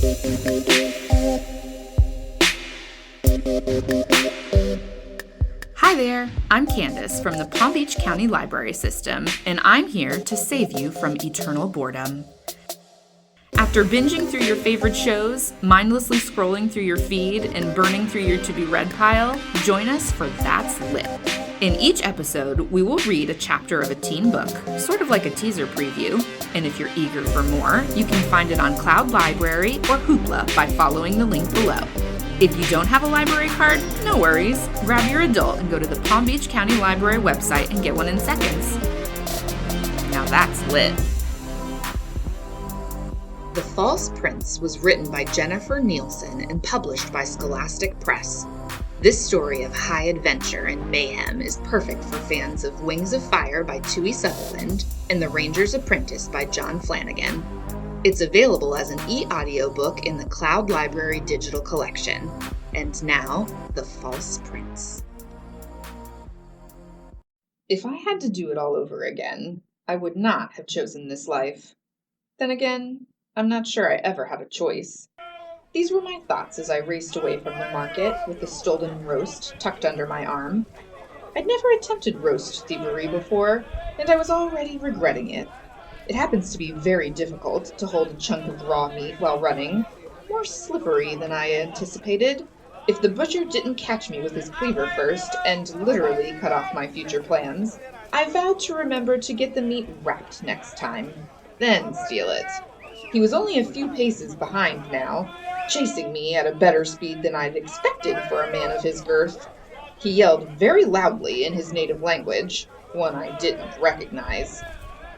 Hi there, I'm Candace from the Palm Beach County Library System, and I'm here to save you from eternal boredom. After binging through your favorite shows, mindlessly scrolling through your feed, and burning through your to-be-read pile, join us for That's Lit. In each episode, we will read a chapter of a teen book, sort of like a teaser preview, and if you're eager for more, you can find it on Cloud Library or Hoopla by following the link below. If you don't have a library card, no worries. Grab your adult and go to the Palm Beach County Library website and get one in seconds. Now that's lit. The False Prince was written by Jennifer Nielsen and published by Scholastic Press. This story of high adventure and mayhem is perfect for fans of Wings of Fire by Tui Sutherland and The Ranger's Apprentice by John Flanagan. It's available as an e-audiobook in the Cloud Library digital collection. And now, The False Prince. If I had to do it all over again, I would not have chosen this life. Then again, I'm not sure I ever had a choice. These were my thoughts as I raced away from the market with the stolen roast tucked under my arm. I'd never attempted roast thievery before, and I was already regretting it. It happens to be very difficult to hold a chunk of raw meat while running, more slippery than I anticipated. If the butcher didn't catch me with his cleaver first and literally cut off my future plans, I vowed to remember to get the meat wrapped next time, then steal it. He was only a few paces behind now, chasing me at a better speed than I'd expected for a man of his girth. He yelled very loudly in his native language, one I didn't recognize.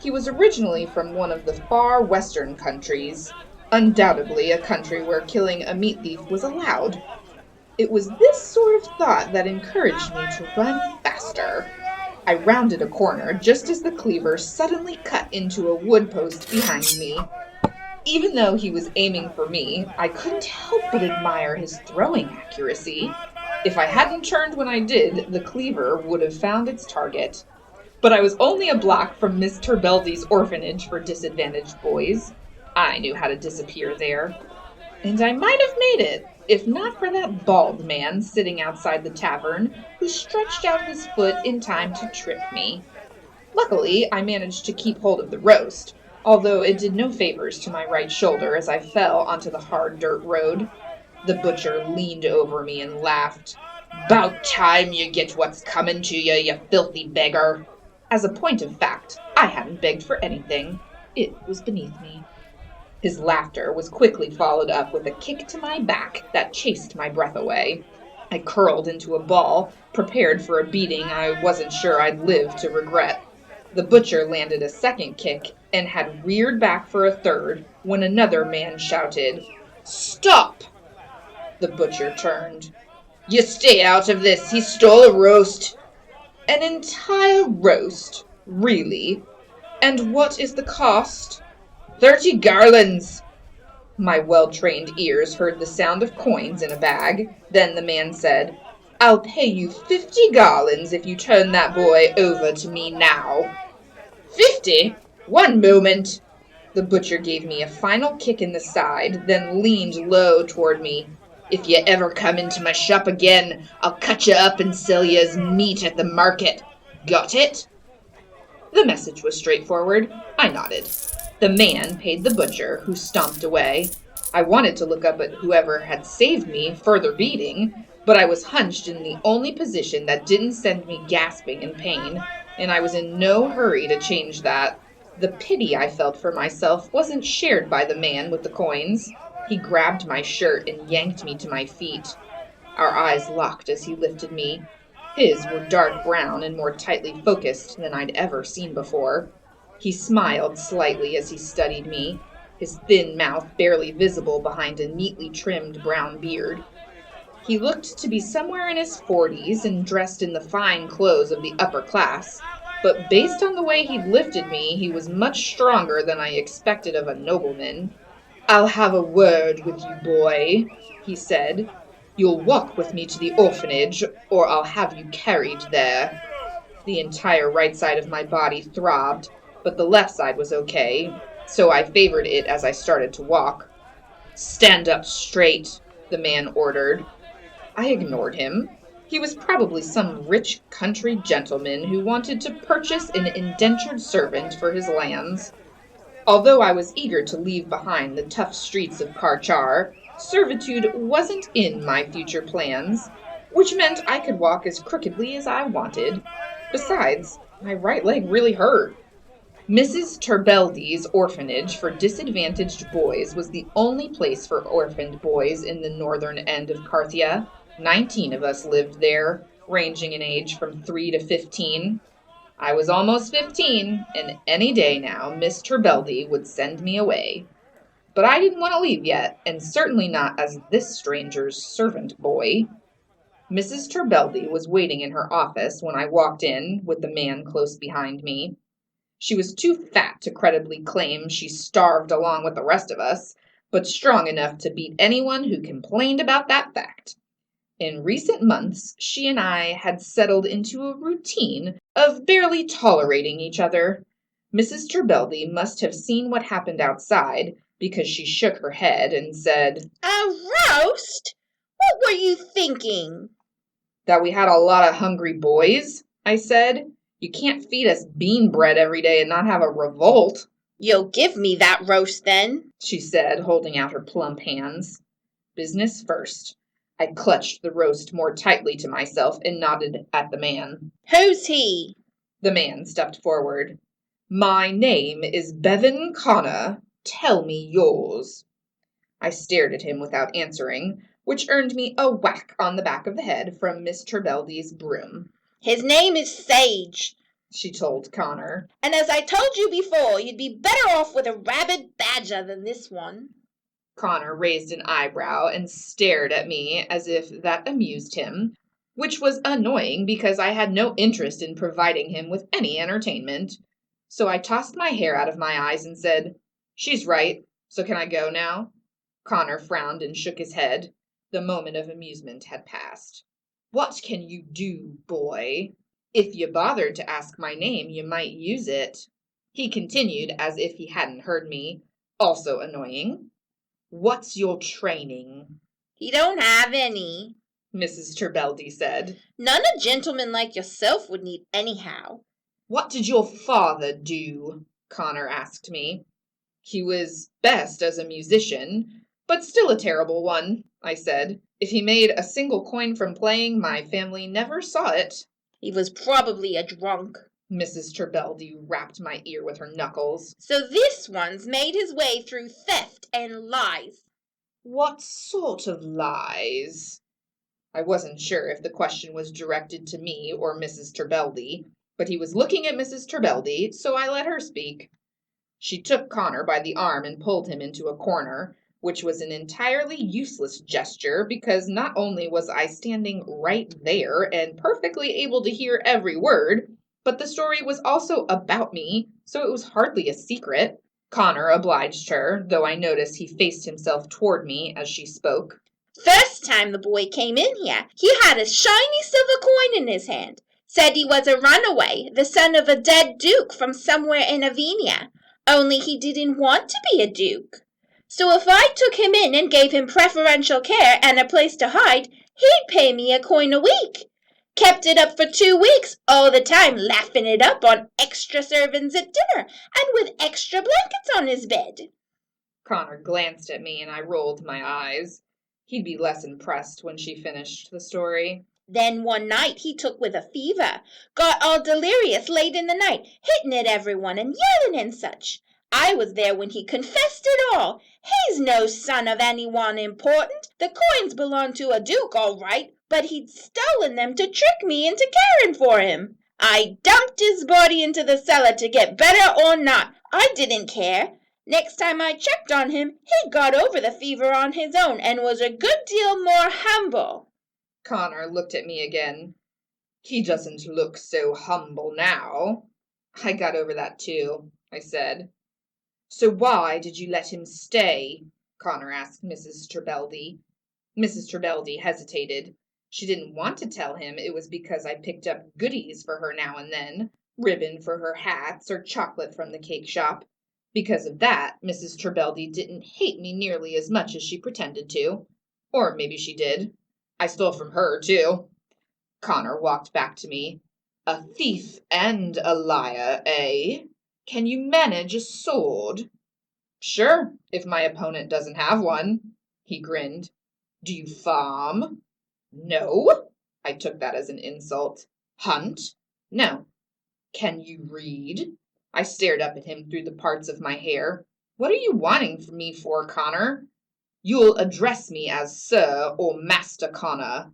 He was originally from one of the far western countries, undoubtedly a country where killing a meat thief was allowed. It was this sort of thought that encouraged me to run faster. I rounded a corner just as the cleaver suddenly cut into a wood post behind me. Even though he was aiming for me, I couldn't help but admire his throwing accuracy. If I hadn't turned when I did, the cleaver would have found its target. But I was only a block from Miss Terbeldy's orphanage for disadvantaged boys. I knew how to disappear there. And I might have made it, if not for that bald man sitting outside the tavern who stretched out his foot in time to trip me. Luckily, I managed to keep hold of the roast, although it did no favors to my right shoulder as I fell onto the hard dirt road. The butcher leaned over me and laughed. "'Bout time you get what's coming to you, you filthy beggar." As a point of fact, I hadn't begged for anything. It was beneath me. His laughter was quickly followed up with a kick to my back that chased my breath away. I curled into a ball, prepared for a beating I wasn't sure I'd live to regret. The butcher landed a second kick and had reared back for a third when another man shouted, "Stop!" The butcher turned. "You stay out of this. He stole a roast." "An entire roast? Really? And what is the cost?" 30 garlands. My well-trained ears heard the sound of coins in a bag. Then the man said, "I'll pay you 50 garlands if you turn that boy over to me now." 50? One moment. The butcher gave me a final kick in the side, then leaned low toward me. "If you ever come into my shop again, I'll cut you up and sell you as meat at the market. Got it?" The message was straightforward. I nodded. The man paid the butcher, who stomped away. I wanted to look up at whoever had saved me further beating, but I was hunched in the only position that didn't send me gasping in pain, and I was in no hurry to change that. The pity I felt for myself wasn't shared by the man with the coins. He grabbed my shirt and yanked me to my feet. Our eyes locked as he lifted me. His were dark brown and more tightly focused than I'd ever seen before. He smiled slightly as he studied me, his thin mouth barely visible behind a neatly trimmed brown beard. He looked to be somewhere in his 40s and dressed in the fine clothes of the upper class, but based on the way he'd lifted me, he was much stronger than I expected of a nobleman. "I'll have a word with you, boy," he said. "You'll walk with me to the orphanage, or I'll have you carried there." The entire right side of my body throbbed, but the left side was okay, so I favored it as I started to walk. Stand up straight, the man ordered. I ignored him. He was probably some rich country gentleman who wanted to purchase an indentured servant for his lands. Although I was eager to leave behind the tough streets of Karchar, servitude wasn't in my future plans, which meant I could walk as crookedly as I wanted. Besides, my right leg really hurt. Mrs. Terbeldy's orphanage for disadvantaged boys was the only place for orphaned boys in the northern end of Carthia. 19 of us lived there, ranging in age from 3 to 15. I was almost 15, and any day now Miss Terbeldy would send me away. But I didn't want to leave yet, and certainly not as this stranger's servant boy. Mrs. Terbeldy was waiting in her office when I walked in, with the man close behind me. She was too fat to credibly claim she starved along with the rest of us, but strong enough to beat anyone who complained about that fact. In recent months, she and I had settled into a routine of barely tolerating each other. Mrs. Terbeldy must have seen what happened outside, because she shook her head and said, "A roast? What were you thinking?" "That we had a lot of hungry boys," I said. "You can't feed us bean bread every day and not have a revolt." "You'll give me that roast then," she said, holding out her plump hands. Business first. I clutched the roast more tightly to myself and nodded at the man. "Who's he?" The man stepped forward. "My name is Bevan Connor. Tell me yours." I stared at him without answering, which earned me a whack on the back of the head from Miss Terbeldy's broom. "His name is Sage," she told Connor. "and as I told you before, you'd be better off with a rabid badger than this one." Connor raised an eyebrow and stared at me as if that amused him, which was annoying because I had no interest in providing him with any entertainment. So I tossed my hair out of my eyes and said, "She's right, so can I go now?" Connor frowned and shook his head. The moment of amusement had passed. "What can you do, boy? If you bothered to ask my name, you might use it," he continued as if he hadn't heard me, also annoying. "What's your training?" "He don't have any," Mrs. Terbeldy said. "None a gentleman like yourself would need anyhow." "What did your father do?" Connor asked me. "He was best as a musician, but still a terrible one," I said. "If he made a single coin from playing, my family never saw it." "He was probably a drunk." Mrs. Terbeldy rapped my ear with her knuckles. "So this one's made his way through theft and lies." "What sort of lies?" I wasn't sure if the question was directed to me or Mrs. Terbeldy, but he was looking at Mrs. Terbeldy, so I let her speak. She took Connor by the arm and pulled him into a corner, which was an entirely useless gesture because not only was I standing right there and perfectly able to hear every word, but the story was also about me, so it was hardly a secret. Connor obliged her, though I noticed he faced himself toward me as she spoke. "First time the boy came in here, he had a shiny silver coin in his hand. Said he was a runaway, the son of a dead duke from somewhere in Avenia. Only he didn't want to be a duke. So if I took him in and gave him preferential care and a place to hide, he'd pay me a coin a week. Kept it up for 2 weeks, all the time laughing it up on extra servants at dinner and with extra blankets on his bed." Connor glanced at me and I rolled my eyes. He'd be less impressed when she finished the story. "Then one night he took with a fever, got all delirious late in the night, hitting at everyone and yelling and such. I was there when he confessed it all. He's no son of anyone important. The coins belonged to a duke, all right, but he'd stolen them to trick me into caring for him. I dumped his body into the cellar to get better or not. I didn't care. Next time I checked on him, he got over the fever on his own and was a good deal more humble." Connor looked at me again. "He doesn't look so humble now." "I got over that too," I said. "So why did you let him stay?" Connor asked Mrs. Terbeldy. Mrs. Terbeldy hesitated. She didn't want to tell him it was because I picked up goodies for her now and then, ribbon for her hats or chocolate from the cake shop. Because of that, Mrs. Trebeldy didn't hate me nearly as much as she pretended to. Or maybe she did. I stole from her, too. Connor walked back to me. A thief and a liar, eh? Can you manage a sword? Sure, if my opponent doesn't have one. He grinned. Do you farm? No. I took that as an insult. Hunt? No. Can you read? I stared up at him through the parts of my hair. What are you wanting from me for, Connor? You'll address me as Sir or Master Connor.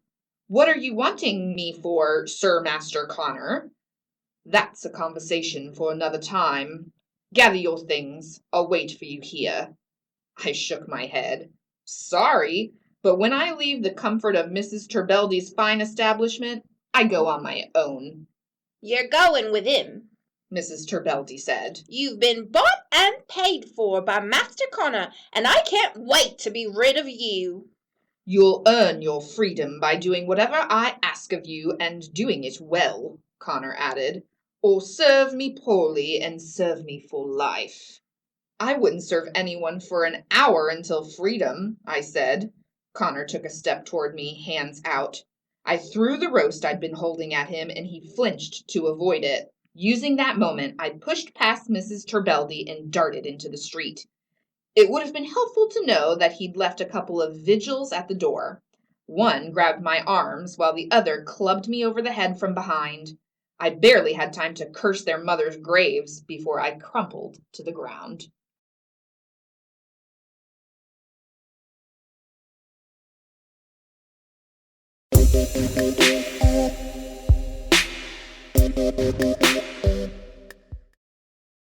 What are you wanting me for, Sir Master Connor? That's a conversation for another time. Gather your things. I'll wait for you here. I shook my head. Sorry, but when I leave the comfort of Mrs. Trebeldy's fine establishment, I go on my own. You're going with him, Mrs. Trebeldy said. You've been bought and paid for by Master Connor, and I can't wait to be rid of you. You'll earn your freedom by doing whatever I ask of you and doing it well, Connor added, or serve me poorly and serve me for life. I wouldn't serve anyone for an hour until freedom, I said. Connor took a step toward me, hands out. I threw the roast I'd been holding at him, and he flinched to avoid it. Using that moment, I pushed past Mrs. Trebeldy and darted into the street. It would have been helpful to know that he'd left a couple of vigils at the door. One grabbed my arms, while the other clubbed me over the head from behind. I barely had time to curse their mothers' graves before I crumpled to the ground.